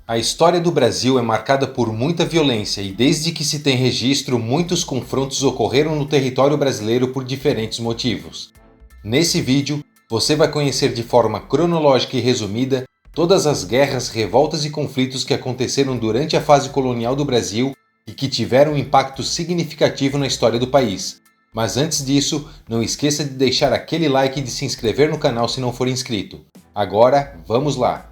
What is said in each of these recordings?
A história do Brasil é marcada por muita violência e desde que se tem registro, muitos confrontos ocorreram no território brasileiro por diferentes motivos. Nesse vídeo, você vai conhecer de forma cronológica e resumida todas as guerras, revoltas e conflitos que aconteceram durante a fase colonial do Brasil e que tiveram um impacto significativo na história do país. Mas antes disso, não esqueça de deixar aquele like e de se inscrever no canal se não for inscrito. Agora, vamos lá!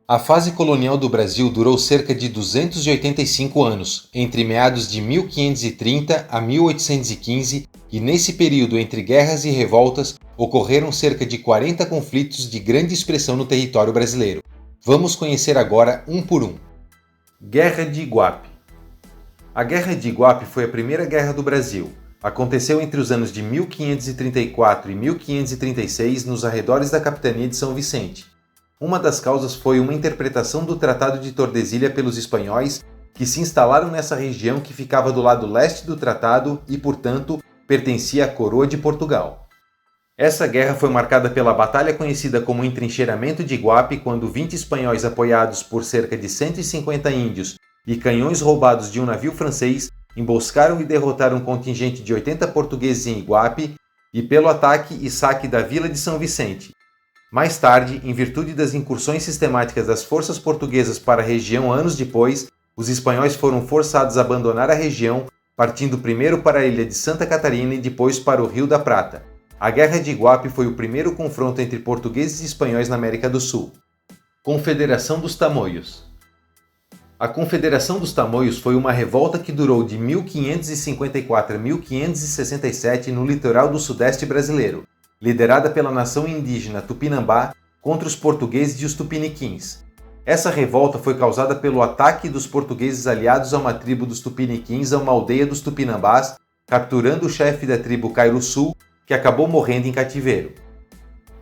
A fase colonial do Brasil durou cerca de 285 anos, entre meados de 1530 a 1815, e nesse período entre guerras e revoltas ocorreram cerca de 40 conflitos de grande expressão no território brasileiro. Vamos conhecer agora um por um. Guerra de Iguape. A Guerra de Iguape foi a primeira guerra do Brasil. Aconteceu entre os anos de 1534 e 1536 nos arredores da capitania de São Vicente. Uma das causas foi uma interpretação do Tratado de Tordesilhas pelos espanhóis, que se instalaram nessa região que ficava do lado leste do tratado e, portanto, pertencia à coroa de Portugal. Essa guerra foi marcada pela batalha conhecida como Entrincheiramento de Iguape, quando 20 espanhóis apoiados por cerca de 150 índios e canhões roubados de um navio francês emboscaram e derrotaram um contingente de 80 portugueses em Iguape e pelo ataque e saque da vila de São Vicente. Mais tarde, em virtude das incursões sistemáticas das forças portuguesas para a região anos depois, os espanhóis foram forçados a abandonar a região, partindo primeiro para a ilha de Santa Catarina e depois para o Rio da Prata. A Guerra de Iguape foi o primeiro confronto entre portugueses e espanhóis na América do Sul. Confederação dos Tamoios. A Confederação dos Tamoios foi uma revolta que durou de 1554 a 1567 no litoral do sudeste brasileiro, liderada pela nação indígena Tupinambá contra os portugueses e os tupiniquins. Essa revolta foi causada pelo ataque dos portugueses aliados a uma tribo dos tupiniquins a uma aldeia dos tupinambás, capturando o chefe da tribo Cairuçu, que acabou morrendo em cativeiro.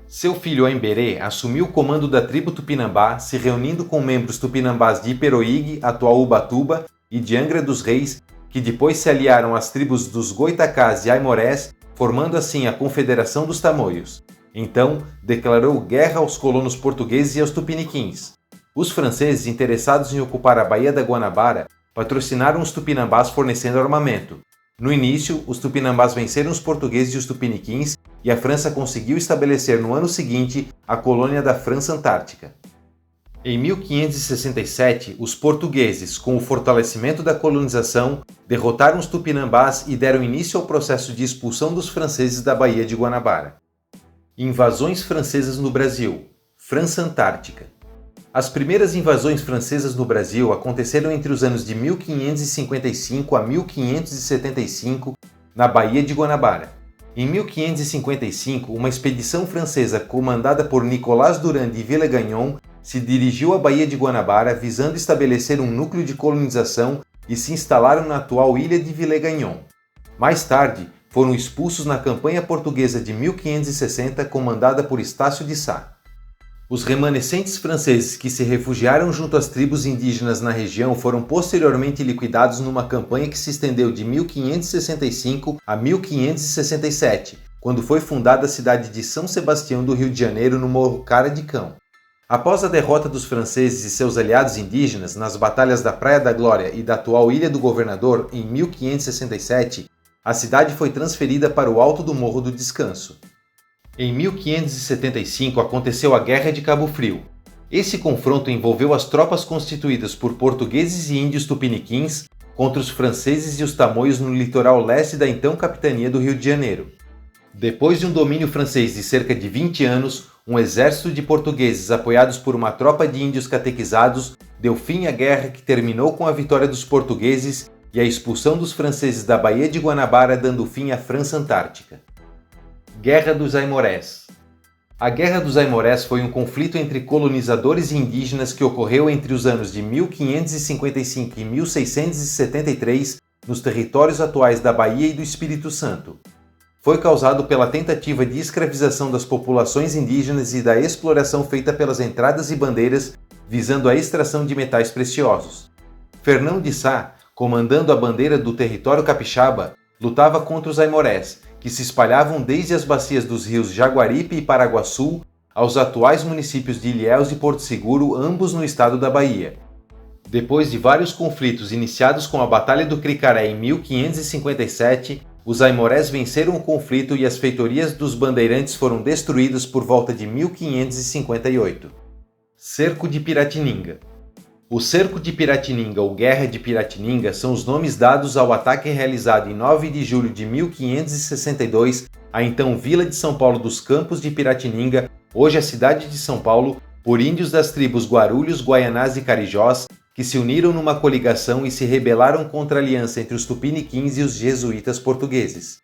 Seu filho Aimberê assumiu o comando da tribo Tupinambá, se reunindo com membros tupinambás de Iperoig, atual Ubatuba, e de Angra dos Reis, que depois se aliaram às tribos dos Goitacás e Aimorés, formando assim a Confederação dos Tamoios. Então, declarou guerra aos colonos portugueses e aos tupiniquins. Os franceses, interessados em ocupar a Baía da Guanabara, patrocinaram os tupinambás fornecendo armamento. No início, os tupinambás venceram os portugueses e os tupiniquins e a França conseguiu estabelecer no ano seguinte a colônia da França Antártica. Em 1567, os portugueses, com o fortalecimento da colonização, derrotaram os tupinambás e deram início ao processo de expulsão dos franceses da Baía de Guanabara. Invasões francesas no Brasil. França Antártica. As primeiras invasões francesas no Brasil aconteceram entre os anos de 1555 a 1575, na Baía de Guanabara. Em 1555, uma expedição francesa comandada por Nicolas Durand de Villegagnon se dirigiu à Baía de Guanabara visando estabelecer um núcleo de colonização e se instalaram na atual ilha de Villegagnon. Mais tarde, foram expulsos na campanha portuguesa de 1560 comandada por Estácio de Sá. Os remanescentes franceses que se refugiaram junto às tribos indígenas na região foram posteriormente liquidados numa campanha que se estendeu de 1565 a 1567, quando foi fundada a cidade de São Sebastião do Rio de Janeiro no Morro Cara de Cão. Após a derrota dos franceses e seus aliados indígenas nas batalhas da Praia da Glória e da atual Ilha do Governador em 1567, a cidade foi transferida para o alto do Morro do Descanso. Em 1575 aconteceu a Guerra de Cabo Frio. Esse confronto envolveu as tropas constituídas por portugueses e índios tupiniquins contra os franceses e os tamoios no litoral leste da então capitania do Rio de Janeiro. Depois de um domínio francês de cerca de 20 anos, um exército de portugueses apoiados por uma tropa de índios catequizados deu fim à guerra, que terminou com a vitória dos portugueses e a expulsão dos franceses da Baía de Guanabara, dando fim à França Antártica. Guerra dos Aimorés. A Guerra dos Aimorés foi um conflito entre colonizadores e indígenas que ocorreu entre os anos de 1555 e 1673 nos territórios atuais da Bahia e do Espírito Santo. Foi causado pela tentativa de escravização das populações indígenas e da exploração feita pelas entradas e bandeiras visando a extração de metais preciosos. Fernão de Sá, comandando a bandeira do território capixaba, lutava contra os aimorés, que se espalhavam desde as bacias dos rios Jaguaripe e Paraguaçu aos atuais municípios de Ilhéus e Porto Seguro, ambos no estado da Bahia. Depois de vários conflitos iniciados com a Batalha do Cricaré em 1557, os aimorés venceram o conflito e as feitorias dos bandeirantes foram destruídas por volta de 1558. Cerco de Piratininga. O Cerco de Piratininga ou Guerra de Piratininga são os nomes dados ao ataque realizado em 9 de julho de 1562 à então Vila de São Paulo dos Campos de Piratininga, hoje a cidade de São Paulo, por índios das tribos Guarulhos, Guaianás e Carijós, que se uniram numa coligação e se rebelaram contra a aliança entre os tupiniquins e os jesuítas portugueses.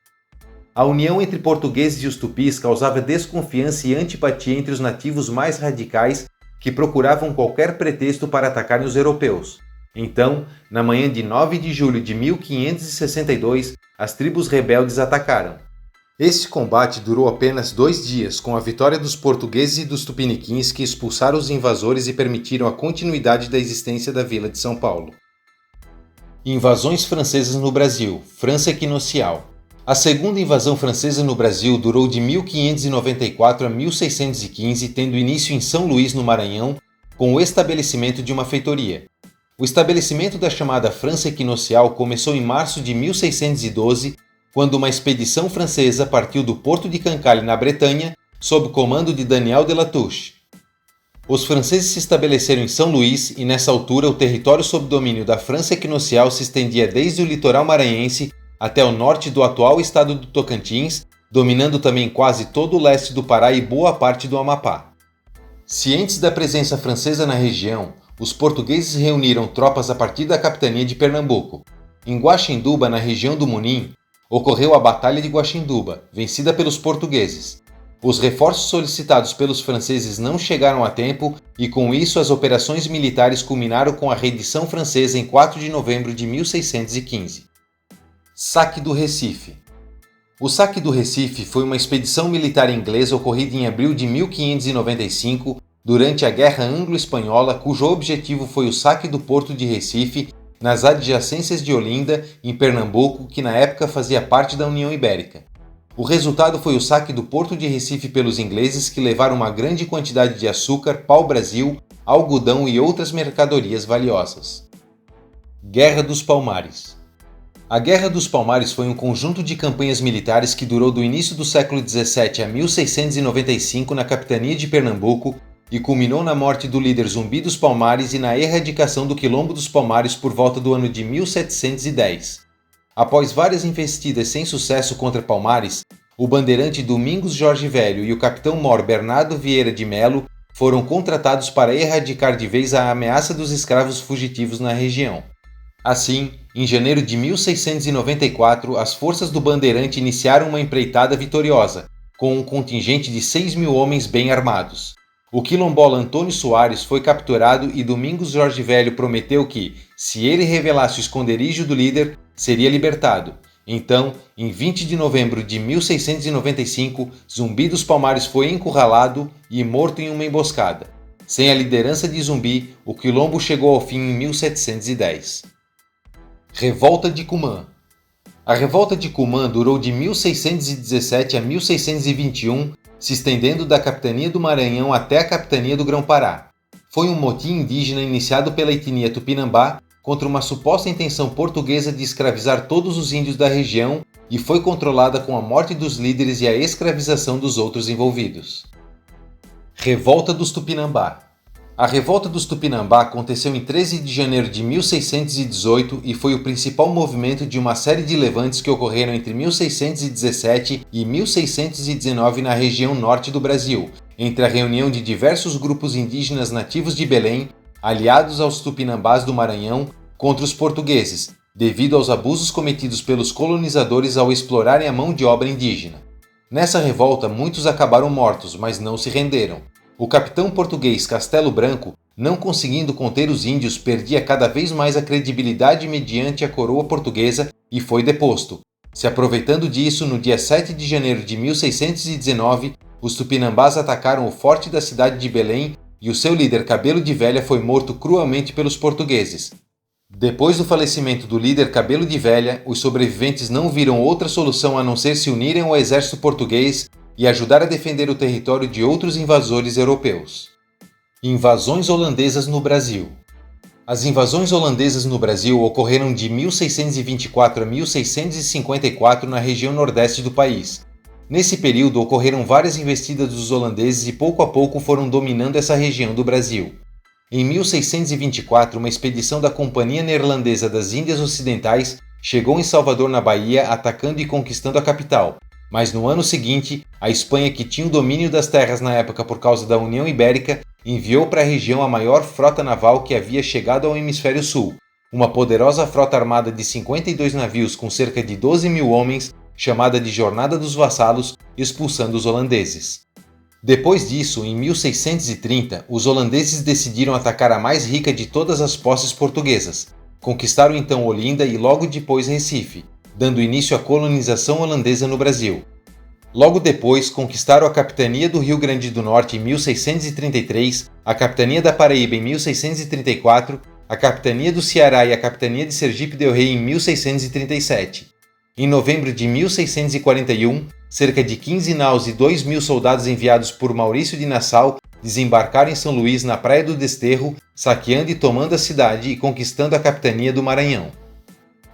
A união entre portugueses e os tupis causava desconfiança e antipatia entre os nativos mais radicais que procuravam qualquer pretexto para atacarem os europeus. Então, na manhã de 9 de julho de 1562, as tribos rebeldes atacaram. Este combate durou apenas 2 dias, com a vitória dos portugueses e dos tupiniquins que expulsaram os invasores e permitiram a continuidade da existência da Vila de São Paulo. Invasões francesas no Brasil, França Equinocial. A segunda invasão francesa no Brasil durou de 1594 a 1615, tendo início em São Luís, no Maranhão, com o estabelecimento de uma feitoria. O estabelecimento da chamada França Equinocial começou em março de 1612, quando uma expedição francesa partiu do porto de Cancale, na Bretanha, sob o comando de Daniel de Latouche. Os franceses se estabeleceram em São Luís e, nessa altura, o território sob domínio da França Equinocial se estendia desde o litoral maranhense até o norte do atual estado do Tocantins, dominando também quase todo o leste do Pará e boa parte do Amapá. Cientes da presença francesa na região, os portugueses reuniram tropas a partir da capitania de Pernambuco. Em Guaxinduba, na região do Munim, ocorreu a Batalha de Guaxinduba, vencida pelos portugueses. Os reforços solicitados pelos franceses não chegaram a tempo e, com isso, as operações militares culminaram com a rendição francesa em 4 de novembro de 1615. Saque do Recife. O Saque do Recife foi uma expedição militar inglesa ocorrida em abril de 1595, durante a Guerra Anglo-Espanhola, cujo objetivo foi o saque do porto de Recife, nas adjacências de Olinda, em Pernambuco, que na época fazia parte da União Ibérica. O resultado foi o saque do porto de Recife pelos ingleses, que levaram uma grande quantidade de açúcar, pau-brasil, algodão e outras mercadorias valiosas. Guerra dos Palmares. A Guerra dos Palmares foi um conjunto de campanhas militares que durou do início do século XVII a 1695 na capitania de Pernambuco e culminou na morte do líder Zumbi dos Palmares e na erradicação do Quilombo dos Palmares por volta do ano de 1710. Após várias investidas sem sucesso contra Palmares, o bandeirante Domingos Jorge Velho e o capitão-mor Bernardo Vieira de Melo foram contratados para erradicar de vez a ameaça dos escravos fugitivos na região. Assim, em janeiro de 1694, as forças do bandeirante iniciaram uma empreitada vitoriosa, com um contingente de 6.000 homens bem armados. O quilombola Antônio Soares foi capturado e Domingos Jorge Velho prometeu que, se ele revelasse o esconderijo do líder, seria libertado. Então, em 20 de novembro de 1695, Zumbi dos Palmares foi encurralado e morto em uma emboscada. Sem a liderança de Zumbi, o quilombo chegou ao fim em 1710. Revolta de Cumã. A revolta de Cumã durou de 1617 a 1621, se estendendo da capitania do Maranhão até a capitania do Grão-Pará. Foi um motim indígena iniciado pela etnia Tupinambá contra uma suposta intenção portuguesa de escravizar todos os índios da região e foi controlada com a morte dos líderes e a escravização dos outros envolvidos. Revolta dos Tupinambá. A revolta dos Tupinambá aconteceu em 13 de janeiro de 1618 e foi o principal movimento de uma série de levantes que ocorreram entre 1617 e 1619 na região norte do Brasil, entre a reunião de diversos grupos indígenas nativos de Belém, aliados aos Tupinambás do Maranhão, contra os portugueses, devido aos abusos cometidos pelos colonizadores ao explorarem a mão de obra indígena. Nessa revolta, muitos acabaram mortos, mas não se renderam. O capitão português Castelo Branco, não conseguindo conter os índios, perdia cada vez mais a credibilidade mediante a coroa portuguesa e foi deposto. Se aproveitando disso, no dia 7 de janeiro de 1619, os Tupinambás atacaram o forte da cidade de Belém e o seu líder Cabelo de Velha foi morto cruelmente pelos portugueses. Depois do falecimento do líder Cabelo de Velha, os sobreviventes não viram outra solução a não ser se unirem ao exército português e ajudar a defender o território de outros invasores europeus. Invasões holandesas no Brasil. As invasões holandesas no Brasil ocorreram de 1624 a 1654 na região nordeste do país. Nesse período ocorreram várias investidas dos holandeses e pouco a pouco foram dominando essa região do Brasil. Em 1624, uma expedição da Companhia Neerlandesa das Índias Ocidentais chegou em Salvador, na Bahia, atacando e conquistando a capital. Mas no ano seguinte, a Espanha, que tinha o domínio das terras na época por causa da União Ibérica, enviou para a região a maior frota naval que havia chegado ao Hemisfério Sul, uma poderosa frota armada de 52 navios com cerca de 12 mil homens, chamada de Jornada dos Vassalos, expulsando os holandeses. Depois disso, em 1630, os holandeses decidiram atacar a mais rica de todas as posses portuguesas. Conquistaram então Olinda e logo depois Recife, dando início à colonização holandesa no Brasil. Logo depois, conquistaram a capitania do Rio Grande do Norte em 1633, a capitania da Paraíba em 1634, a capitania do Ceará e a capitania de Sergipe del Rei em 1637. Em novembro de 1641, cerca de 15 naus e 2.000 soldados enviados por Maurício de Nassau desembarcaram em São Luís, na Praia do Desterro, saqueando e tomando a cidade e conquistando a capitania do Maranhão.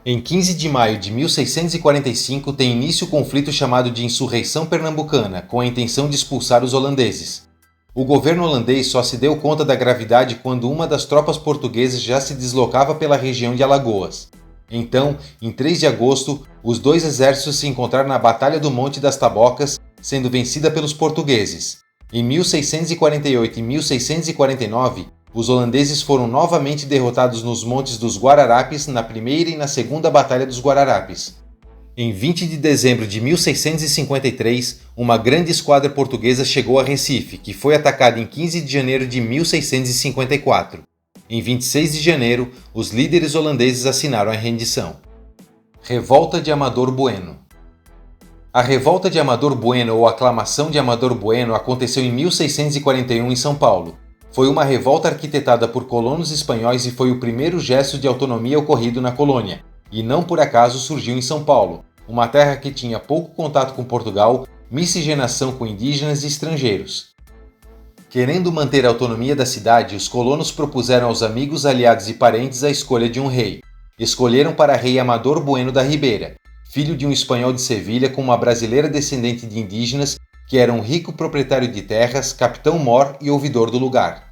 Em 15 de maio de 1645 tem início o conflito chamado de Insurreição Pernambucana, com a intenção de expulsar os holandeses. O governo holandês só se deu conta da gravidade quando uma das tropas portuguesas já se deslocava pela região de Alagoas. Então, em 3 de agosto, os dois exércitos se encontraram na Batalha do Monte das Tabocas, sendo vencida pelos portugueses. Em 1648 e 1649, os holandeses foram novamente derrotados nos Montes dos Guararapes na primeira e na segunda Batalha dos Guararapes. Em 20 de dezembro de 1653, uma grande esquadra portuguesa chegou a Recife, que foi atacada em 15 de janeiro de 1654. Em 26 de janeiro, os líderes holandeses assinaram a rendição. Revolta de Amador Bueno. A Revolta de Amador Bueno, ou Aclamação de Amador Bueno, aconteceu em 1641 em São Paulo. Foi uma revolta arquitetada por colonos espanhóis e foi o primeiro gesto de autonomia ocorrido na colônia, e não por acaso surgiu em São Paulo, uma terra que tinha pouco contato com Portugal, miscigenação com indígenas e estrangeiros. Querendo manter a autonomia da cidade, os colonos propuseram aos amigos, aliados e parentes a escolha de um rei. Escolheram para rei Amador Bueno da Ribeira, filho de um espanhol de Sevilha com uma brasileira descendente de indígenas, que era um rico proprietário de terras, capitão-mor e ouvidor do lugar.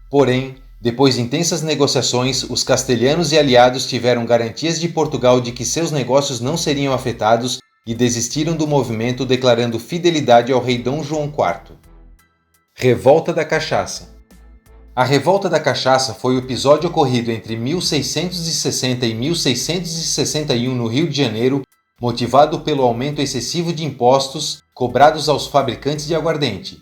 Porém, depois de intensas negociações, os castelhanos e aliados tiveram garantias de Portugal de que seus negócios não seriam afetados e desistiram do movimento, declarando fidelidade ao rei Dom João IV. Revolta da Cachaça. A Revolta da Cachaça foi o episódio ocorrido entre 1660 e 1661 no Rio de Janeiro, motivado pelo aumento excessivo de impostos cobrados aos fabricantes de aguardente.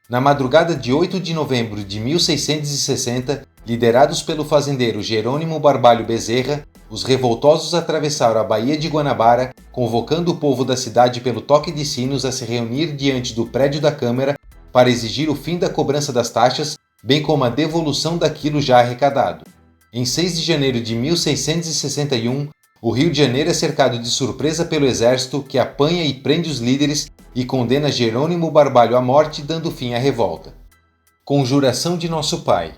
Na madrugada de 8 de novembro de 1660, liderados pelo fazendeiro Jerônimo Barbalho Bezerra, os revoltosos atravessaram a Baía de Guanabara, convocando o povo da cidade pelo toque de sinos a se reunir diante do prédio da Câmara para exigir o fim da cobrança das taxas, bem como a devolução daquilo já arrecadado. Em 6 de janeiro de 1661, o Rio de Janeiro é cercado de surpresa pelo exército, que apanha e prende os líderes e condena Jerônimo Barbalho à morte, dando fim à revolta. Conjuração de Nosso Pai.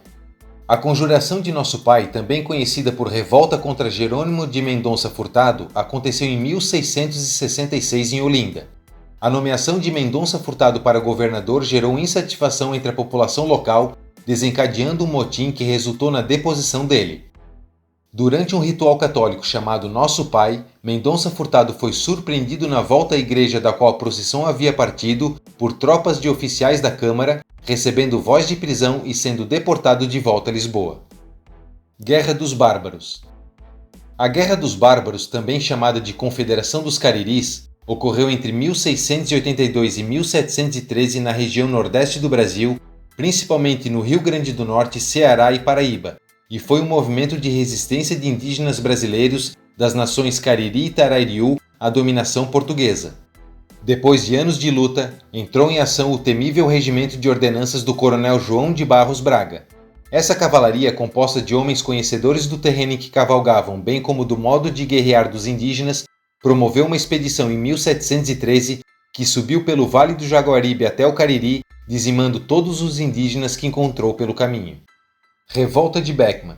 A Conjuração de Nosso Pai, também conhecida por Revolta contra Jerônimo de Mendonça Furtado, aconteceu em 1666 em Olinda. A nomeação de Mendonça Furtado para governador gerou insatisfação entre a população local, desencadeando um motim que resultou na deposição dele. Durante um ritual católico chamado Nosso Pai, Mendonça Furtado foi surpreendido na volta à igreja da qual a procissão havia partido por tropas de oficiais da Câmara, recebendo voz de prisão e sendo deportado de volta a Lisboa. Guerra dos Bárbaros. A Guerra dos Bárbaros, também chamada de Confederação dos Cariris, ocorreu entre 1682 e 1713 na região nordeste do Brasil, principalmente no Rio Grande do Norte, Ceará e Paraíba, e foi um movimento de resistência de indígenas brasileiros das nações Cariri e Tarariú à dominação portuguesa. Depois de anos de luta, entrou em ação o temível regimento de ordenanças do coronel João de Barros Braga. Essa cavalaria, composta de homens conhecedores do terreno em que cavalgavam, bem como do modo de guerrear dos indígenas, promoveu uma expedição em 1713 que subiu pelo Vale do Jaguaribe até o Cariri, dizimando todos os indígenas que encontrou pelo caminho. Revolta de Beckman.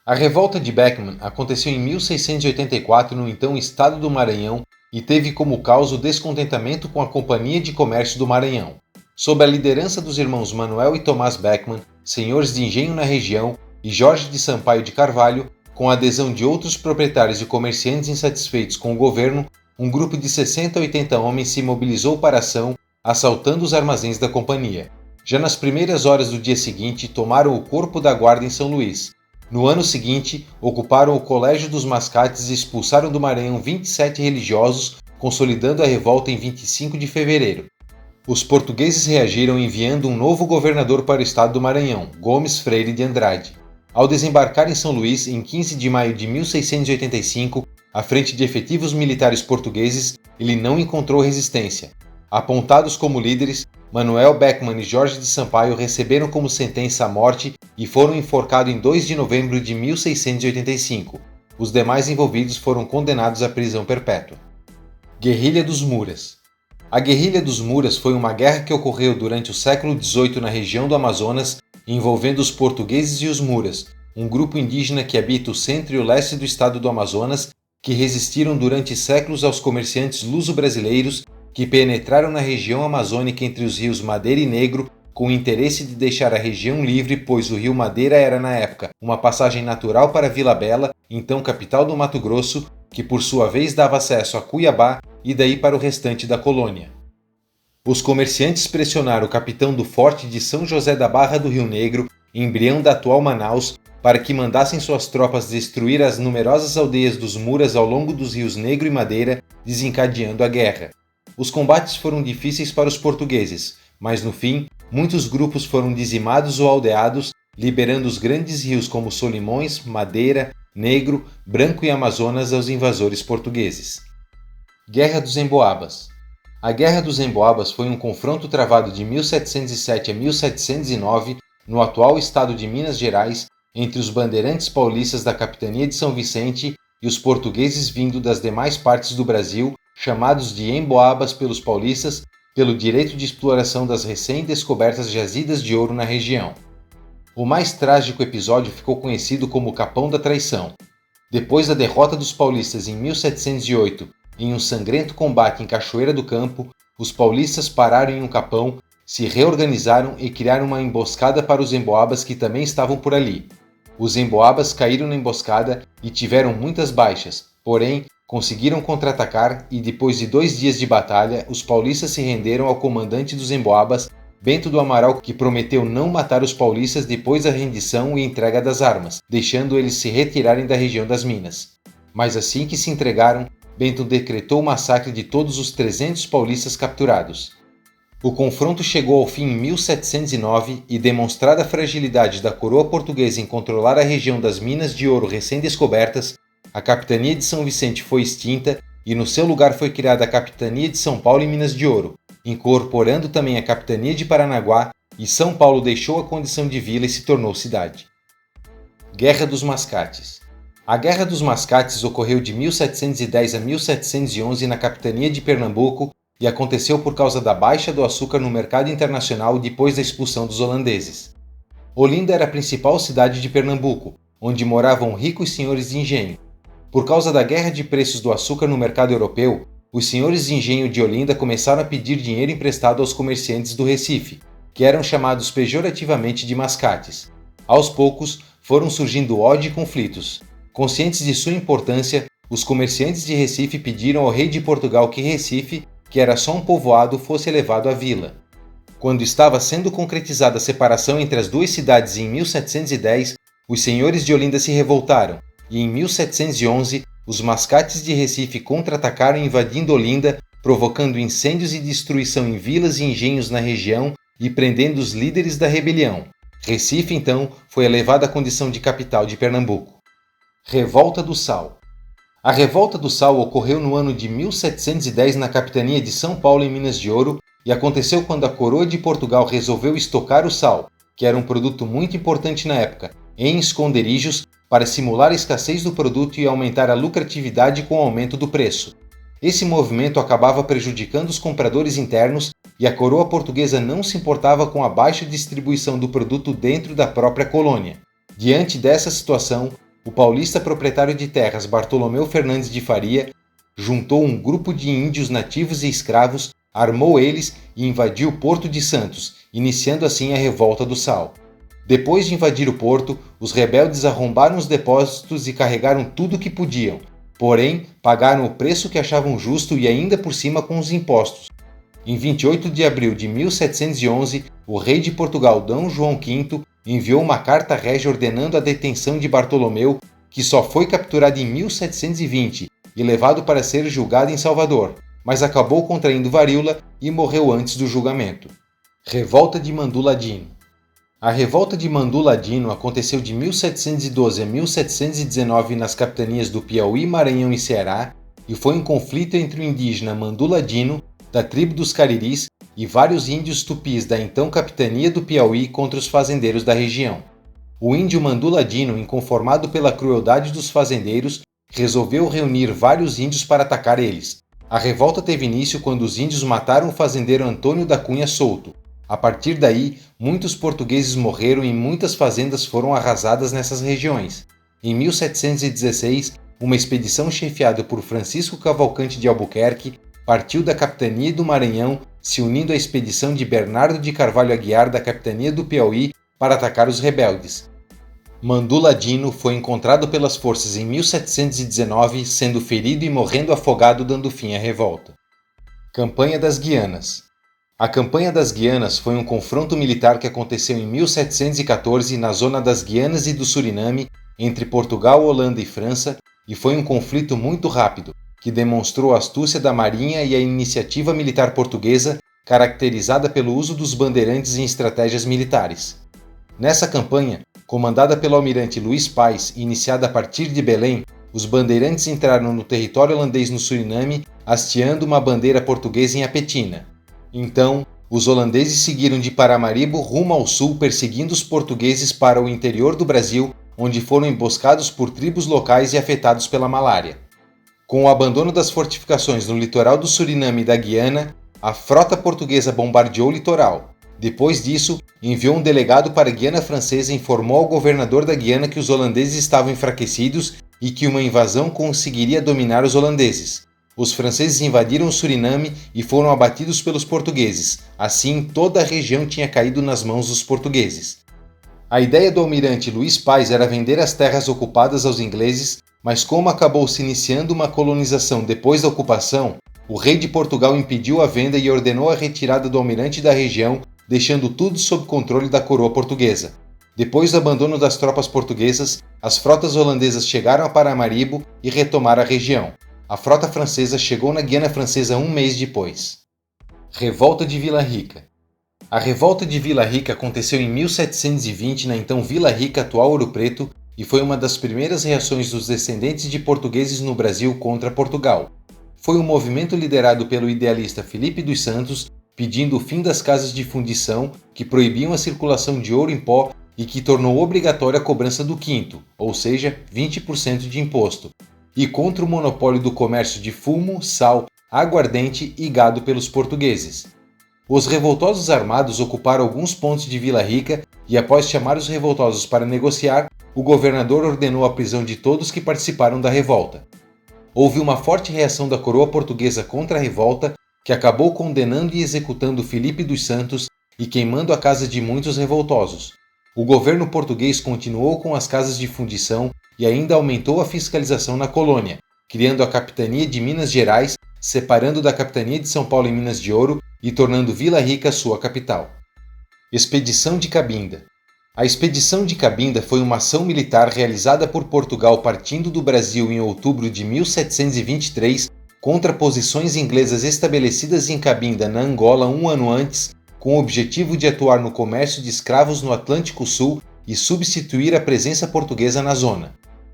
A revolta de Beckman aconteceu em 1684 no então estado do Maranhão e teve como causa o descontentamento com a Companhia de Comércio do Maranhão. Sob a liderança dos irmãos Manuel e Tomás Beckman, senhores de engenho na região, e Jorge de Sampaio de Carvalho, com a adesão de outros proprietários e comerciantes insatisfeitos com o governo, um grupo de 60 a 80 homens se mobilizou para a ação, assaltando os armazéns da companhia. Já nas primeiras horas do dia seguinte, tomaram o corpo da guarda em São Luís. No ano seguinte, ocuparam o Colégio dos Mascates e expulsaram do Maranhão 27 religiosos, consolidando a revolta em 25 de fevereiro. Os portugueses reagiram enviando um novo governador para o estado do Maranhão, Gomes Freire de Andrade. Ao desembarcar em São Luís, em 15 de maio de 1685, à frente de efetivos militares portugueses, ele não encontrou resistência. Apontados como líderes, Manuel Beckman e Jorge de Sampaio receberam como sentença a morte e foram enforcados em 2 de novembro de 1685. Os demais envolvidos foram condenados à prisão perpétua. Guerrilha dos Muras. A Guerrilha dos Muras foi uma guerra que ocorreu durante o século XVIII na região do Amazonas, envolvendo os portugueses e os Muras, um grupo indígena que habita o centro e o leste do estado do Amazonas, que resistiram durante séculos aos comerciantes luso-brasileiros que penetraram na região amazônica entre os rios Madeira e Negro com o interesse de deixar a região livre, pois o rio Madeira era, na época, uma passagem natural para Vila Bela, então capital do Mato Grosso, que por sua vez dava acesso a Cuiabá e daí para o restante da colônia. Os comerciantes pressionaram o capitão do forte de São José da Barra do Rio Negro, embrião da atual Manaus, para que mandassem suas tropas destruir as numerosas aldeias dos Muras ao longo dos rios Negro e Madeira, desencadeando a guerra. Os combates foram difíceis para os portugueses, mas no fim, muitos grupos foram dizimados ou aldeados, liberando os grandes rios como Solimões, Madeira, Negro, Branco e Amazonas aos invasores portugueses. Guerra dos Emboabas. A Guerra dos Emboabas foi um confronto travado de 1707 a 1709 no atual estado de Minas Gerais entre os bandeirantes paulistas da Capitania de São Vicente e os portugueses vindo das demais partes do Brasil, chamados de Emboabas pelos paulistas, pelo direito de exploração das recém-descobertas jazidas de ouro na região. O mais trágico episódio ficou conhecido como Capão da Traição. Depois da derrota dos paulistas em 1708, em um sangrento combate em Cachoeira do Campo, os paulistas pararam em um capão, se reorganizaram e criaram uma emboscada para os emboabas que também estavam por ali. Os emboabas caíram na emboscada e tiveram muitas baixas, porém, conseguiram contra-atacar e depois de 2 dias de batalha, os paulistas se renderam ao comandante dos emboabas, Bento do Amaral, que prometeu não matar os paulistas depois da rendição e entrega das armas, deixando eles se retirarem da região das Minas. Mas assim que se entregaram, Bento decretou o massacre de todos os 300 paulistas capturados. O confronto chegou ao fim em 1709 e, demonstrada a fragilidade da coroa portuguesa em controlar a região das minas de ouro recém-descobertas, a Capitania de São Vicente foi extinta e no seu lugar foi criada a Capitania de São Paulo e Minas de Ouro, incorporando também a Capitania de Paranaguá, e São Paulo deixou a condição de vila e se tornou cidade. Guerra dos Mascates. A Guerra dos Mascates ocorreu de 1710 a 1711 na Capitania de Pernambuco e aconteceu por causa da baixa do açúcar no mercado internacional depois da expulsão dos holandeses. Olinda era a principal cidade de Pernambuco, onde moravam ricos senhores de engenho. Por causa da guerra de preços do açúcar no mercado europeu, os senhores de engenho de Olinda começaram a pedir dinheiro emprestado aos comerciantes do Recife, que eram chamados pejorativamente de mascates. Aos poucos, foram surgindo ódio e conflitos. Conscientes de sua importância, os comerciantes de Recife pediram ao rei de Portugal que Recife, que era só um povoado, fosse elevado à vila. Quando estava sendo concretizada a separação entre as duas cidades em 1710, os senhores de Olinda se revoltaram, e em 1711, os mascates de Recife contra-atacaram invadindo Olinda, provocando incêndios e destruição em vilas e engenhos na região e prendendo os líderes da rebelião. Recife, então, foi elevada à condição de capital de Pernambuco. Revolta do Sal. A Revolta do Sal ocorreu no ano de 1710 na capitania de São Paulo em Minas de Ouro e aconteceu quando a coroa de Portugal resolveu estocar o sal, que era um produto muito importante na época, em esconderijos para simular a escassez do produto e aumentar a lucratividade com o aumento do preço. Esse movimento acabava prejudicando os compradores internos e a coroa portuguesa não se importava com a baixa distribuição do produto dentro da própria colônia. Diante dessa situação, o paulista proprietário de terras Bartolomeu Fernandes de Faria juntou um grupo de índios nativos e escravos, armou eles e invadiu o Porto de Santos, iniciando assim a Revolta do Sal. Depois de invadir o porto, os rebeldes arrombaram os depósitos e carregaram tudo o que podiam, porém pagaram o preço que achavam justo e ainda por cima com os impostos. Em 28 de abril de 1711, o rei de Portugal, D. João V, enviou uma carta régia ordenando a detenção de Bartolomeu, que só foi capturado em 1720 e levado para ser julgado em Salvador, mas acabou contraindo varíola e morreu antes do julgamento. Revolta de Manduladino. A Revolta de Manduladino aconteceu de 1712 a 1719 nas capitanias do Piauí, Maranhão e Ceará e foi um conflito entre o indígena Manduladino, da tribo dos Cariris, e vários índios tupis da então capitania do Piauí contra os fazendeiros da região. O índio Manduladino, inconformado pela crueldade dos fazendeiros, resolveu reunir vários índios para atacar eles. A revolta teve início quando os índios mataram o fazendeiro Antônio da Cunha Souto. A partir daí, muitos portugueses morreram e muitas fazendas foram arrasadas nessas regiões. Em 1716, uma expedição chefiada por Francisco Cavalcante de Albuquerque partiu da capitania do Maranhão, se unindo à expedição de Bernardo de Carvalho Aguiar da capitania do Piauí para atacar os rebeldes. Manduladino foi encontrado pelas forças em 1719, sendo ferido e morrendo afogado, dando fim à revolta. Campanha das Guianas. A Campanha das Guianas foi um confronto militar que aconteceu em 1714 na zona das Guianas e do Suriname, entre Portugal, Holanda e França, e foi um conflito muito rápido, que demonstrou a astúcia da marinha e a iniciativa militar portuguesa, caracterizada pelo uso dos bandeirantes em estratégias militares. Nessa campanha, comandada pelo almirante Luís Pais e iniciada a partir de Belém, os bandeirantes entraram no território holandês no Suriname, hasteando uma bandeira portuguesa em Apetina. Então, os holandeses seguiram de Paramaribo rumo ao sul, perseguindo os portugueses para o interior do Brasil, onde foram emboscados por tribos locais e afetados pela malária. Com o abandono das fortificações no litoral do Suriname e da Guiana, a frota portuguesa bombardeou o litoral. Depois disso, enviou um delegado para a Guiana Francesa e informou ao governador da Guiana que os holandeses estavam enfraquecidos e que uma invasão conseguiria dominar os holandeses. Os franceses invadiram o Suriname e foram abatidos pelos portugueses. Assim, toda a região tinha caído nas mãos dos portugueses. A ideia do almirante Luís Pais era vender as terras ocupadas aos ingleses, mas como acabou se iniciando uma colonização depois da ocupação, o rei de Portugal impediu a venda e ordenou a retirada do almirante da região, deixando tudo sob controle da coroa portuguesa. Depois do abandono das tropas portuguesas, as frotas holandesas chegaram a Paramaribo e retomaram a região. A frota francesa chegou na Guiana Francesa um mês depois. Revolta de Vila Rica. A Revolta de Vila Rica aconteceu em 1720 na então Vila Rica, atual Ouro Preto, e foi uma das primeiras reações dos descendentes de portugueses no Brasil contra Portugal. Foi um movimento liderado pelo idealista Filipe dos Santos, pedindo o fim das casas de fundição, que proibiam a circulação de ouro em pó e que tornou obrigatória a cobrança do quinto, ou seja, 20% de imposto, e contra o monopólio do comércio de fumo, sal, aguardente e gado pelos portugueses. Os revoltosos armados ocuparam alguns pontos de Vila Rica e, após chamar os revoltosos para negociar, o governador ordenou a prisão de todos que participaram da revolta. Houve uma forte reação da coroa portuguesa contra a revolta, que acabou condenando e executando Filipe dos Santos e queimando a casa de muitos revoltosos. O governo português continuou com as casas de fundição e ainda aumentou a fiscalização na colônia, criando a Capitania de Minas Gerais, separando da Capitania de São Paulo e Minas de Ouro e tornando Vila Rica sua capital. Expedição de Cabinda. A Expedição de Cabinda foi uma ação militar realizada por Portugal partindo do Brasil em outubro de 1723 contra posições inglesas estabelecidas em Cabinda, na Angola, um ano antes, com o objetivo de atuar no comércio de escravos no Atlântico Sul e substituir a presença portuguesa na zona.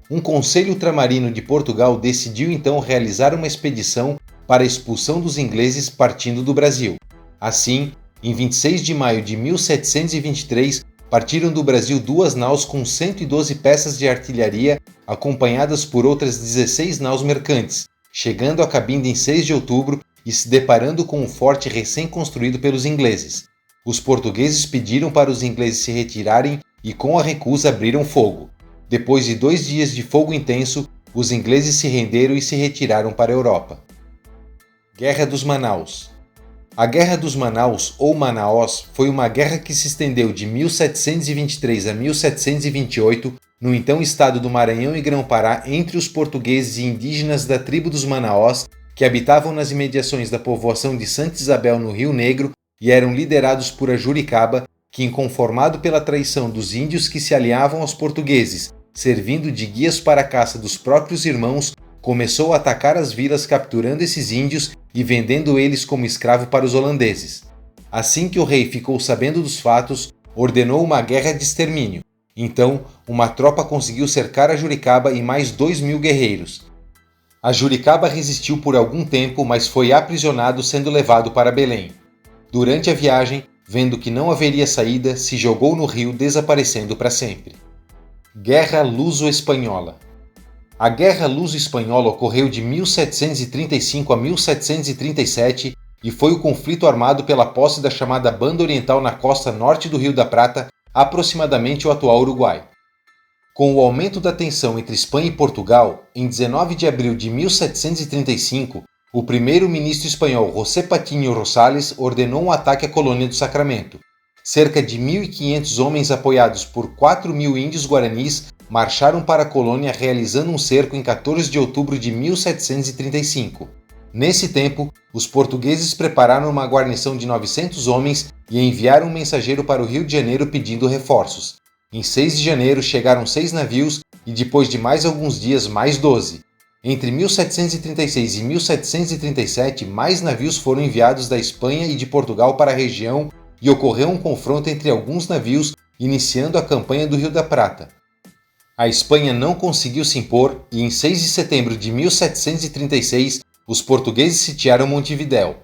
Um conselho ultramarino de Portugal decidiu então realizar uma expedição para a expulsão dos ingleses partindo do Brasil. Assim, em 26 de maio de 1723, partiram do Brasil 2 naus com 112 peças de artilharia, acompanhadas por outras 16 naus mercantes, chegando a Cabinda em 6 de outubro e se deparando com um forte recém-construído pelos ingleses. Os portugueses pediram para os ingleses se retirarem e, com a recusa, abriram fogo. depois de 2 dias de fogo intenso, os ingleses se renderam e se retiraram para a Europa. Guerra dos Manaus. A Guerra dos Manaus, ou Manaós, foi uma guerra que se estendeu de 1723 a 1728 no então estado do Maranhão e Grão-Pará entre os portugueses e indígenas da tribo dos Manaós, que habitavam nas imediações da povoação de Santa Isabel no Rio Negro e eram liderados por Ajuricaba, que, inconformado pela traição dos índios que se aliavam aos portugueses, servindo de guias para a caça dos próprios irmãos, começou a atacar as vilas capturando esses índios e vendendo eles como escravo para os holandeses. Assim que o rei ficou sabendo dos fatos, ordenou uma guerra de extermínio. Então, uma tropa conseguiu cercar Ajuricaba e mais 2.000 guerreiros. Ajuricaba resistiu por algum tempo, mas foi aprisionado, sendo levado para Belém. Durante a viagem, vendo que não haveria saída, se jogou no rio, desaparecendo para sempre. Guerra Luso-Espanhola. A Guerra Luso-Espanhola ocorreu de 1735 a 1737 e foi o conflito armado pela posse da chamada Banda Oriental na costa norte do Rio da Prata, aproximadamente o atual Uruguai. Com o aumento da tensão entre Espanha e Portugal, em 19 de abril de 1735, o primeiro-ministro espanhol José Patiño Rosales ordenou um ataque à colônia do Sacramento. Cerca de 1.500 homens apoiados por 4.000 índios guaranis marcharam para a colônia realizando um cerco em 14 de outubro de 1735. Nesse tempo, os portugueses prepararam uma guarnição de 900 homens e enviaram um mensageiro para o Rio de Janeiro pedindo reforços. Em 6 de janeiro chegaram 6 navios e depois de mais alguns dias mais 12. Entre 1736 e 1737, mais navios foram enviados da Espanha e de Portugal para a região e ocorreu um confronto entre alguns navios, iniciando a campanha do Rio da Prata. A Espanha não conseguiu se impor e em 6 de setembro de 1736, os portugueses sitiaram Montevidéu.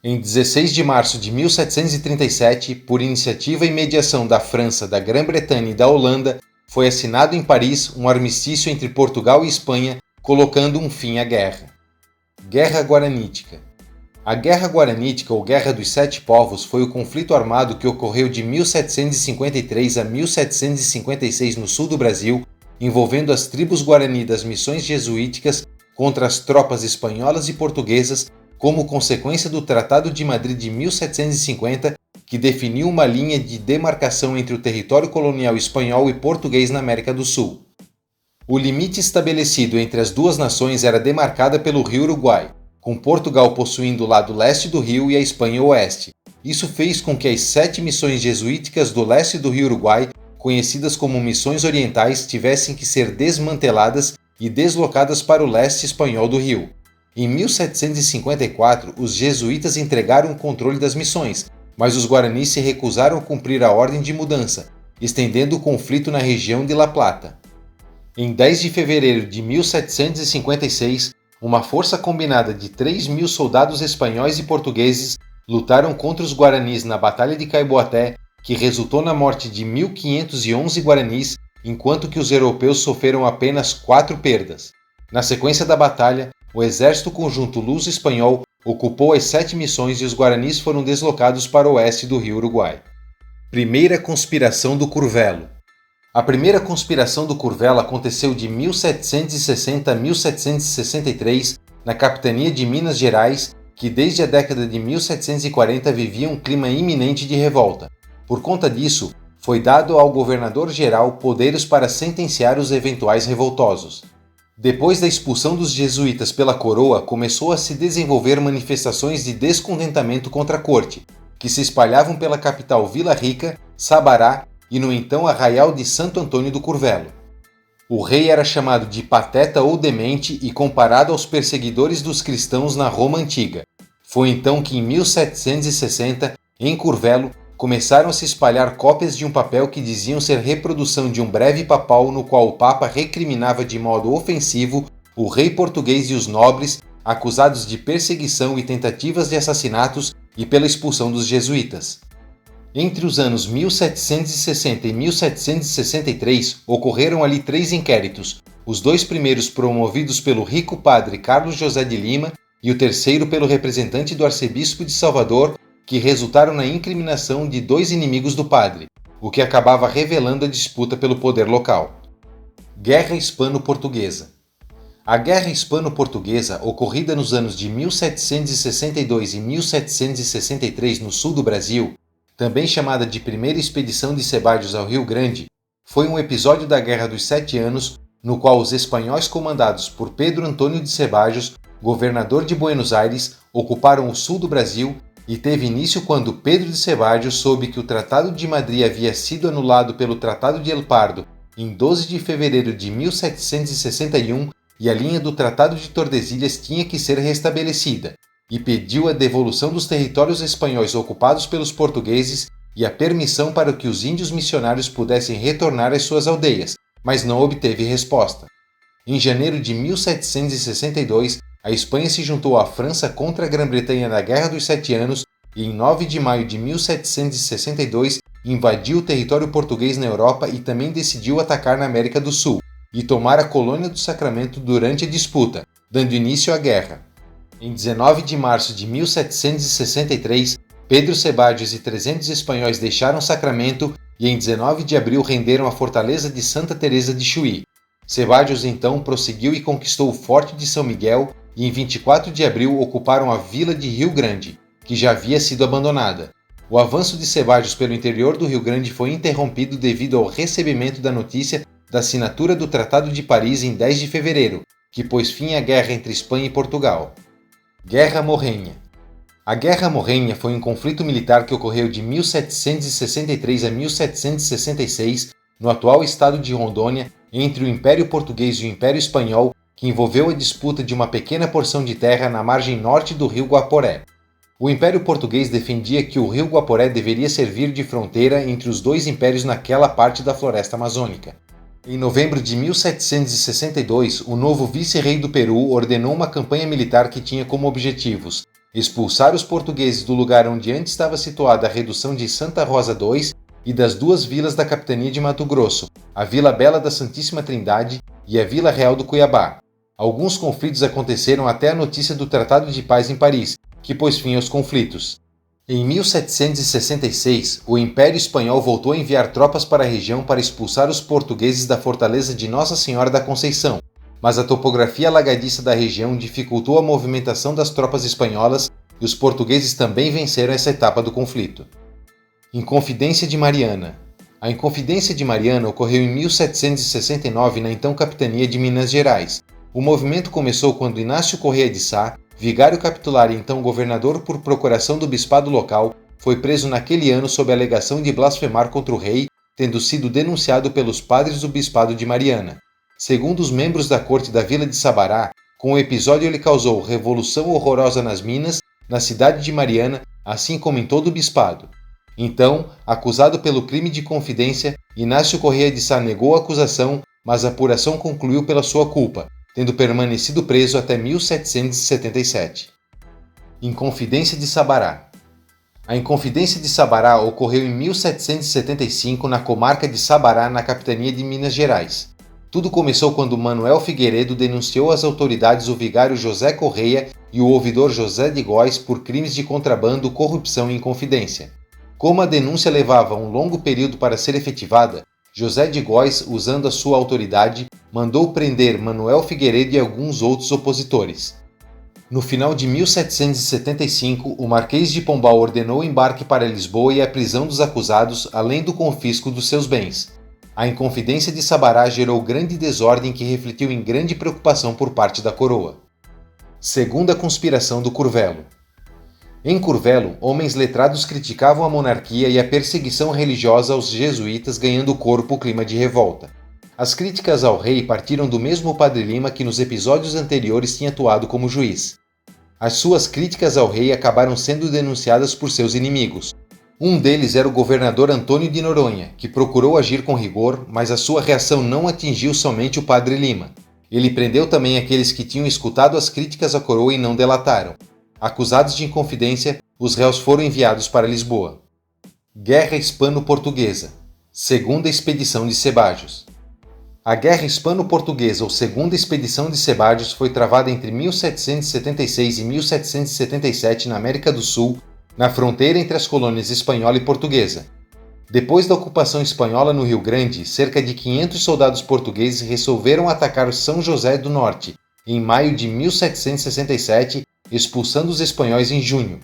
Em 16 de março de 1737, por iniciativa e mediação da França, da Grã-Bretanha e da Holanda, foi assinado em Paris um armistício entre Portugal e Espanha, colocando um fim à guerra. Guerra Guaranítica. A Guerra Guaranítica ou Guerra dos Sete Povos foi o conflito armado que ocorreu de 1753 a 1756 no sul do Brasil, envolvendo as tribos guarani das missões jesuíticas contra as tropas espanholas e portuguesas, como consequência do Tratado de Madrid de 1750, que definiu uma linha de demarcação entre o território colonial espanhol e português na América do Sul. O limite estabelecido entre as duas nações era demarcada pelo rio Uruguai, com Portugal possuindo o lado leste do rio e a Espanha o oeste. Isso fez com que as 7 missões jesuíticas do leste do rio Uruguai, conhecidas como Missões Orientais, tivessem que ser desmanteladas e deslocadas para o leste espanhol do rio. Em 1754, os jesuítas entregaram o controle das missões, mas os guaranis se recusaram a cumprir a ordem de mudança, estendendo o conflito na região de La Plata. Em 10 de fevereiro de 1756, uma força combinada de 3.000 soldados espanhóis e portugueses lutaram contra os guaranis na Batalha de Caiboaté, que resultou na morte de 1.511 guaranis, enquanto que os europeus sofreram apenas 4 perdas. Na sequência da batalha, o Exército Conjunto Luso-Espanhol ocupou as 7 missões e os guaranis foram deslocados para o oeste do rio Uruguai. Primeira Conspiração do Curvelo. A primeira conspiração do Curvelo aconteceu de 1760 a 1763 na capitania de Minas Gerais, que desde a década de 1740 vivia um clima iminente de revolta. Por conta disso, foi dado ao governador-geral poderes para sentenciar os eventuais revoltosos. Depois da expulsão dos jesuítas pela coroa, começou a se desenvolver manifestações de descontentamento contra a corte, que se espalhavam pela capital Vila Rica, Sabará e no então Arraial de Santo Antônio do Curvelo. O rei era chamado de pateta ou demente e comparado aos perseguidores dos cristãos na Roma Antiga. Foi então que em 1760, em Curvelo, começaram a se espalhar cópias de um papel que diziam ser reprodução de um breve papal no qual o Papa recriminava de modo ofensivo o rei português e os nobres, acusados de perseguição e tentativas de assassinatos e pela expulsão dos jesuítas. Entre os anos 1760 e 1763, ocorreram ali 3 inquéritos, os 2 primeiros promovidos pelo rico padre Carlos José de Lima e o terceiro pelo representante do arcebispo de Salvador, que resultaram na incriminação de 2 inimigos do padre, o que acabava revelando a disputa pelo poder local. Guerra Hispano-Portuguesa. A Guerra Hispano-Portuguesa, ocorrida nos anos de 1762 e 1763 no sul do Brasil, também chamada de Primeira Expedição de Ceballos ao Rio Grande, foi um episódio da Guerra dos Sete Anos, no qual os espanhóis comandados por Pedro Antônio de Ceballos, governador de Buenos Aires, ocuparam o sul do Brasil e teve início quando Pedro de Ceballos soube que o Tratado de Madrid havia sido anulado pelo Tratado de El Pardo em 12 de fevereiro de 1761 e a linha do Tratado de Tordesilhas tinha que ser restabelecida, e pediu a devolução dos territórios espanhóis ocupados pelos portugueses e a permissão para que os índios missionários pudessem retornar às suas aldeias, mas não obteve resposta. Em janeiro de 1762, a Espanha se juntou à França contra a Grã-Bretanha na Guerra dos Sete Anos e em 9 de maio de 1762 invadiu o território português na Europa e também decidiu atacar na América do Sul e tomar a colônia do Sacramento durante a disputa, dando início à guerra. Em 19 de março de 1763, Pedro Ceballos e 300 espanhóis deixaram Sacramento e em 19 de abril renderam a fortaleza de Santa Teresa de Chuí. Ceballos então prosseguiu e conquistou o Forte de São Miguel e em 24 de abril ocuparam a vila de Rio Grande, que já havia sido abandonada. O avanço de Ceballos pelo interior do Rio Grande foi interrompido devido ao recebimento da notícia da assinatura do Tratado de Paris em 10 de fevereiro, que pôs fim à guerra entre Espanha e Portugal. Guerra Morrenha. A Guerra Morrenha foi um conflito militar que ocorreu de 1763 a 1766 no atual estado de Rondônia entre o Império Português e o Império Espanhol, que envolveu a disputa de uma pequena porção de terra na margem norte do rio Guaporé. O Império Português defendia que o rio Guaporé deveria servir de fronteira entre os dois impérios naquela parte da floresta amazônica. Em novembro de 1762, o novo vice-rei do Peru ordenou uma campanha militar que tinha como objetivos expulsar os portugueses do lugar onde antes estava situada a redução de Santa Rosa II e das duas vilas da capitania de Mato Grosso, a Vila Bela da Santíssima Trindade e a Vila Real do Cuiabá. Alguns conflitos aconteceram até a notícia do Tratado de Paz em Paris, que pôs fim aos conflitos. Em 1766, o Império Espanhol voltou a enviar tropas para a região para expulsar os portugueses da fortaleza de Nossa Senhora da Conceição, mas a topografia alagadiça da região dificultou a movimentação das tropas espanholas e os portugueses também venceram essa etapa do conflito. Inconfidência de Mariana. A Inconfidência de Mariana ocorreu em 1769 na então capitania de Minas Gerais. O movimento começou quando Inácio Correia de Sá, vigário capitular e então governador por procuração do bispado local, foi preso naquele ano sob a alegação de blasfemar contra o rei, tendo sido denunciado pelos padres do bispado de Mariana. Segundo os membros da corte da vila de Sabará, com o episódio ele causou revolução horrorosa nas minas, na cidade de Mariana, assim como em todo o bispado. Então, acusado pelo crime de confidência, Inácio Correia de Sá negou a acusação, mas a apuração concluiu pela sua culpa, tendo permanecido preso até 1777. Inconfidência de Sabará. A Inconfidência de Sabará ocorreu em 1775 na comarca de Sabará, na capitania de Minas Gerais. Tudo começou quando Manuel Figueiredo denunciou às autoridades o vigário José Correia e o ouvidor José de Góes por crimes de contrabando, corrupção e inconfidência. Como a denúncia levava um longo período para ser efetivada, José de Góes, usando a sua autoridade, mandou prender Manuel Figueiredo e alguns outros opositores. No final de 1775, o Marquês de Pombal ordenou o embarque para Lisboa e a prisão dos acusados, além do confisco dos seus bens. A Inconfidência de Sabará gerou grande desordem que refletiu em grande preocupação por parte da coroa. Segunda conspiração do Curvelo. Em Curvelo, homens letrados criticavam a monarquia e a perseguição religiosa aos jesuítas, ganhando corpo o clima de revolta. As críticas ao rei partiram do mesmo Padre Lima que nos episódios anteriores tinha atuado como juiz. As suas críticas ao rei acabaram sendo denunciadas por seus inimigos. Um deles era o governador Antônio de Noronha, que procurou agir com rigor, mas a sua reação não atingiu somente o Padre Lima. Ele prendeu também aqueles que tinham escutado as críticas à coroa e não delataram. Acusados de inconfidência, os réus foram enviados para Lisboa. Guerra Hispano-Portuguesa. Segunda Expedição de Ceballos. A Guerra Hispano-Portuguesa ou Segunda Expedição de Ceballos foi travada entre 1776 e 1777 na América do Sul, na fronteira entre as colônias espanhola e portuguesa. Depois da ocupação espanhola no Rio Grande, cerca de 500 soldados portugueses resolveram atacar São José do Norte, em maio de 1767, expulsando os espanhóis em junho.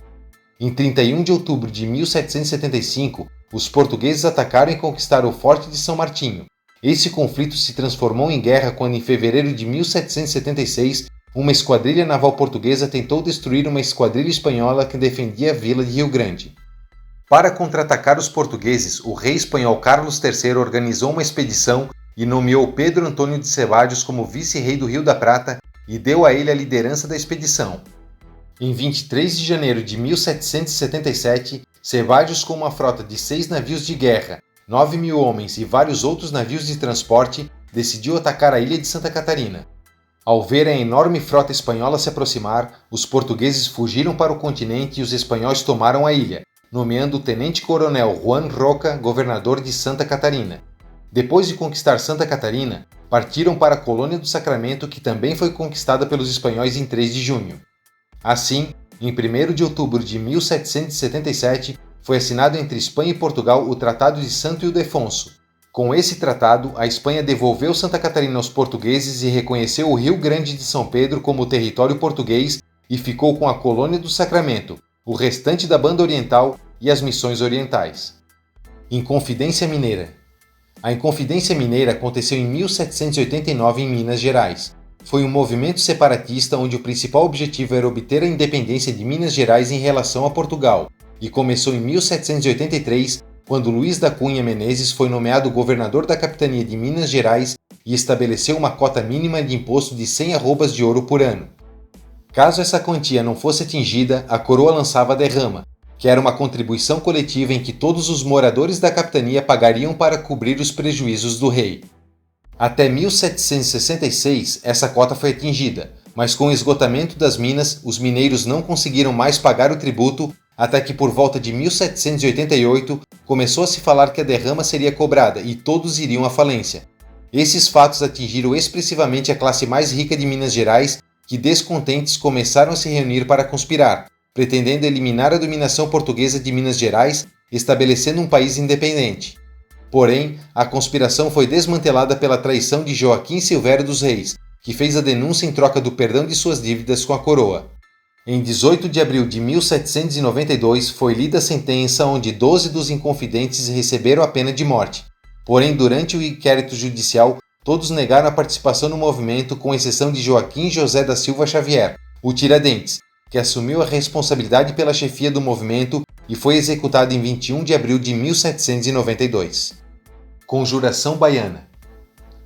Em 31 de outubro de 1775, os portugueses atacaram e conquistaram o Forte de São Martinho. Esse conflito se transformou em guerra quando, em fevereiro de 1776, uma esquadrilha naval portuguesa tentou destruir uma esquadrilha espanhola que defendia a vila de Rio Grande. Para contra-atacar os portugueses, o rei espanhol Carlos III organizou uma expedição e nomeou Pedro Antônio de Ceballos como vice-rei do Rio da Prata e deu a ele a liderança da expedição. Em 23 de janeiro de 1777, Ceballos, com uma frota de 6 navios de guerra, 9.000 homens e vários outros navios de transporte, decidiu atacar a ilha de Santa Catarina. Ao ver a enorme frota espanhola se aproximar, os portugueses fugiram para o continente e os espanhóis tomaram a ilha, nomeando o tenente-coronel Juan Roca governador de Santa Catarina. Depois de conquistar Santa Catarina, partiram para a Colônia do Sacramento, que também foi conquistada pelos espanhóis em 3 de junho. Assim, em 1º de outubro de 1777, foi assinado entre Espanha e Portugal o Tratado de Santo Ildefonso. Com esse tratado, a Espanha devolveu Santa Catarina aos portugueses e reconheceu o Rio Grande de São Pedro como território português e ficou com a Colônia do Sacramento, o restante da Banda Oriental e as Missões Orientais. Inconfidência Mineira. A Inconfidência Mineira aconteceu em 1789 em Minas Gerais. Foi um movimento separatista onde o principal objetivo era obter a independência de Minas Gerais em relação a Portugal, e começou em 1783, quando Luiz da Cunha Menezes foi nomeado governador da capitania de Minas Gerais e estabeleceu uma cota mínima de imposto de 100 arrobas de ouro por ano. Caso essa quantia não fosse atingida, a coroa lançava a derrama, que era uma contribuição coletiva em que todos os moradores da capitania pagariam para cobrir os prejuízos do rei. Até 1766, essa cota foi atingida, mas com o esgotamento das minas, os mineiros não conseguiram mais pagar o tributo, até que por volta de 1788 começou a se falar que a derrama seria cobrada e todos iriam à falência. Esses fatos atingiram expressivamente a classe mais rica de Minas Gerais, que, descontentes, começaram a se reunir para conspirar, pretendendo eliminar a dominação portuguesa de Minas Gerais, estabelecendo um país independente. Porém, a conspiração foi desmantelada pela traição de Joaquim Silvério dos Reis, que fez a denúncia em troca do perdão de suas dívidas com a coroa. Em 18 de abril de 1792 foi lida a sentença onde 12 dos inconfidentes receberam a pena de morte. Porém, durante o inquérito judicial, todos negaram a participação no movimento, com exceção de Joaquim José da Silva Xavier, o Tiradentes, que assumiu a responsabilidade pela chefia do movimento e foi executado em 21 de abril de 1792. Conjuração Baiana.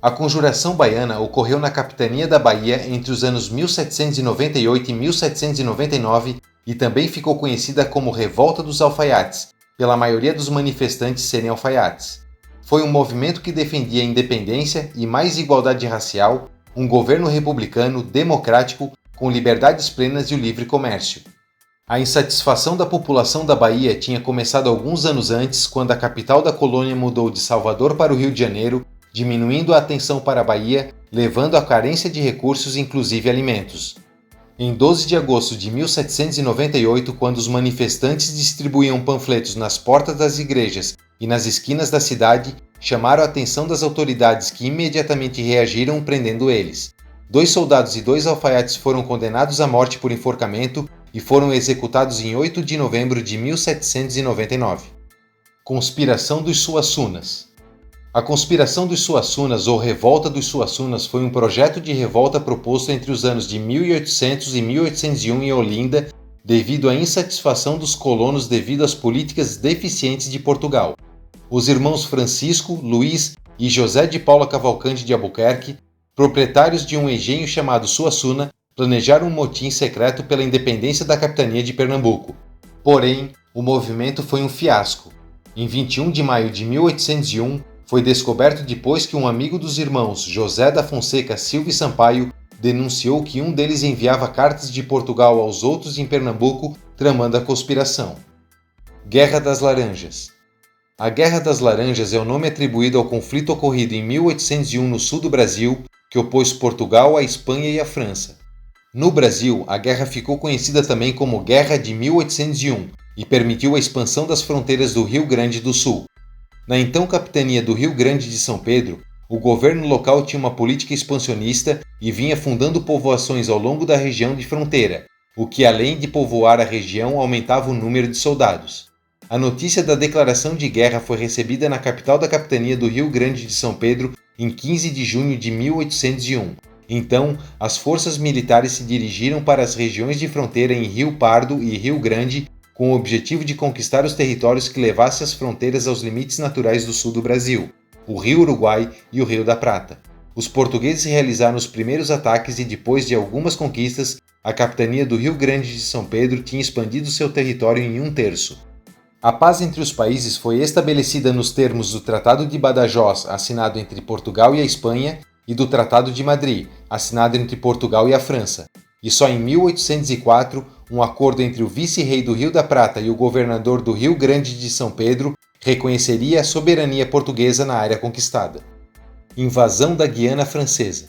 A Conjuração Baiana ocorreu na capitania da Bahia entre os anos 1798 e 1799 e também ficou conhecida como Revolta dos Alfaiates, pela maioria dos manifestantes serem alfaiates. Foi um movimento que defendia a independência e mais igualdade racial, um governo republicano, democrático, com liberdades plenas e o livre comércio. A insatisfação da população da Bahia tinha começado alguns anos antes, quando a capital da colônia mudou de Salvador para o Rio de Janeiro, diminuindo a atenção para a Bahia, levando à carência de recursos, inclusive alimentos. Em 12 de agosto de 1798, quando os manifestantes distribuíam panfletos nas portas das igrejas e nas esquinas da cidade, chamaram a atenção das autoridades, que imediatamente reagiram prendendo eles. 2 soldados e 2 alfaiates foram condenados à morte por enforcamento e foram executados em 8 de novembro de 1799. Conspiração dos Suassunas. A Conspiração dos Suassunas ou Revolta dos Suassunas foi um projeto de revolta proposto entre os anos de 1800 e 1801 em Olinda, devido à insatisfação dos colonos devido às políticas deficientes de Portugal. Os irmãos Francisco, Luís e José de Paula Cavalcante de Albuquerque, proprietários de um engenho chamado Suassuna, planejaram um motim secreto pela independência da capitania de Pernambuco. Porém, o movimento foi um fiasco. Em 21 de maio de 1801, foi descoberto depois que um amigo dos irmãos, José da Fonseca Silva e Sampaio, denunciou que um deles enviava cartas de Portugal aos outros em Pernambuco, tramando a conspiração. Guerra das Laranjas. A Guerra das Laranjas é o nome atribuído ao conflito ocorrido em 1801 no sul do Brasil, que opôs Portugal à Espanha e à França. No Brasil, a guerra ficou conhecida também como Guerra de 1801 e permitiu a expansão das fronteiras do Rio Grande do Sul. Na então capitania do Rio Grande de São Pedro, o governo local tinha uma política expansionista e vinha fundando povoações ao longo da região de fronteira, o que, além de povoar a região, aumentava o número de soldados. A notícia da declaração de guerra foi recebida na capital da capitania do Rio Grande de São Pedro em 15 de junho de 1801. Então, as forças militares se dirigiram para as regiões de fronteira em Rio Pardo e Rio Grande com o objetivo de conquistar os territórios que levassem as fronteiras aos limites naturais do sul do Brasil, o Rio Uruguai e o Rio da Prata. Os portugueses realizaram os primeiros ataques e, depois de algumas conquistas, a capitania do Rio Grande de São Pedro tinha expandido seu território em 1/3. A paz entre os países foi estabelecida nos termos do Tratado de Badajoz, assinado entre Portugal e a Espanha, e do Tratado de Madrid, assinado entre Portugal e a França. E só em 1804, um acordo entre o vice-rei do Rio da Prata e o governador do Rio Grande de São Pedro reconheceria a soberania portuguesa na área conquistada. Invasão da Guiana Francesa.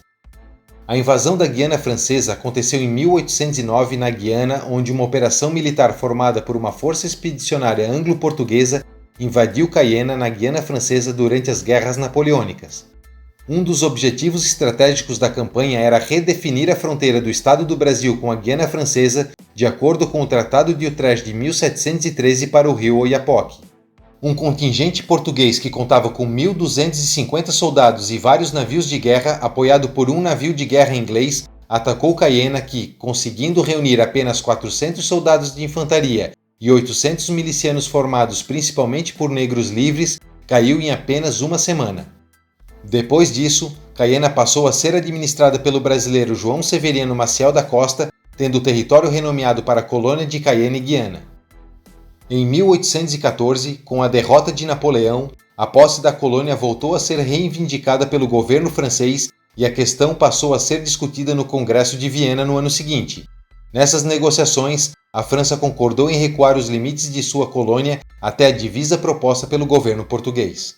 A invasão da Guiana Francesa aconteceu em 1809 na Guiana, onde uma operação militar formada por uma força expedicionária anglo-portuguesa invadiu Cayena, na Guiana Francesa, durante as Guerras Napoleônicas. Um dos objetivos estratégicos da campanha era redefinir a fronteira do Estado do Brasil com a Guiana Francesa, de acordo com o Tratado de Utrecht de 1713 para o rio Oiapoque. Um contingente português que contava com 1.250 soldados e vários navios de guerra, apoiado por um navio de guerra inglês, atacou Cayena que, conseguindo reunir apenas 400 soldados de infantaria e 800 milicianos formados principalmente por negros livres, caiu em apenas uma semana. Depois disso, Cayena passou a ser administrada pelo brasileiro João Severiano Maciel da Costa, tendo o território renomeado para a colônia de Cayena e Guiana. Em 1814, com a derrota de Napoleão, a posse da colônia voltou a ser reivindicada pelo governo francês e a questão passou a ser discutida no Congresso de Viena no ano seguinte. Nessas negociações, a França concordou em recuar os limites de sua colônia até a divisa proposta pelo governo português.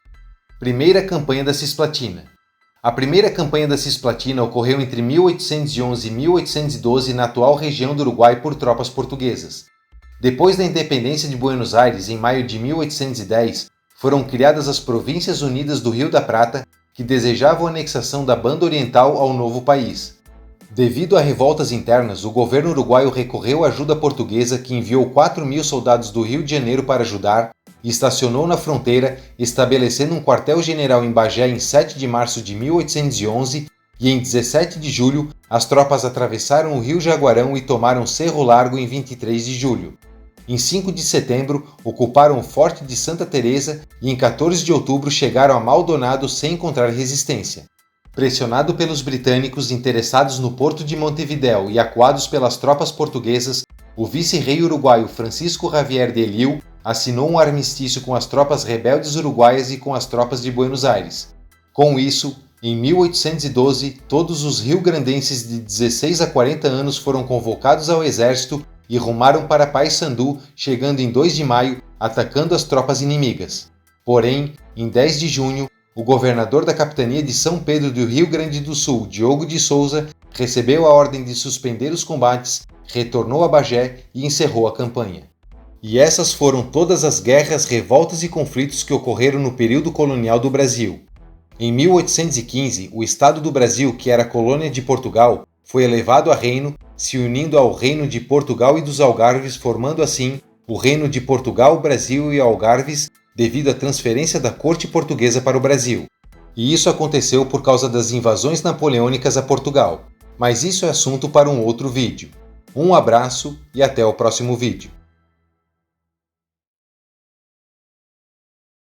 Primeira Campanha da Cisplatina. A primeira campanha da Cisplatina ocorreu entre 1811 e 1812 na atual região do Uruguai por tropas portuguesas. Depois da independência de Buenos Aires, em maio de 1810, foram criadas as Províncias Unidas do Rio da Prata, que desejavam a anexação da Banda Oriental ao novo país. Devido a revoltas internas, o governo uruguaio recorreu à ajuda portuguesa, que enviou 4.000 soldados do Rio de Janeiro para ajudar e estacionou na fronteira, estabelecendo um quartel-general em Bagé em 7 de março de 1811 e em 17 de julho as tropas atravessaram o Rio Jaguarão e tomaram Cerro Largo em 23 de julho. Em 5 de setembro, ocuparam o Forte de Santa Teresa e em 14 de outubro chegaram a Maldonado sem encontrar resistência. Pressionado pelos britânicos interessados no porto de Montevidéu e acuados pelas tropas portuguesas, o vice-rei uruguaio Francisco Javier de Elil assinou um armistício com as tropas rebeldes uruguaias e com as tropas de Buenos Aires. Com isso, em 1812, todos os rio-grandenses de 16 a 40 anos foram convocados ao exército e rumaram para Paissandu, chegando em 2 de maio, atacando as tropas inimigas. Porém, em 10 de junho, o governador da capitania de São Pedro do Rio Grande do Sul, Diogo de Souza, recebeu a ordem de suspender os combates, retornou a Bagé e encerrou a campanha. E essas foram todas as guerras, revoltas e conflitos que ocorreram no período colonial do Brasil. Em 1815, o Estado do Brasil, que era colônia de Portugal, foi elevado a reino, se unindo ao Reino de Portugal e dos Algarves, formando assim o Reino de Portugal, Brasil e Algarves, devido à transferência da corte portuguesa para o Brasil. E isso aconteceu por causa das invasões napoleônicas a Portugal. Mas isso é assunto para um outro vídeo. Um abraço e até o próximo vídeo.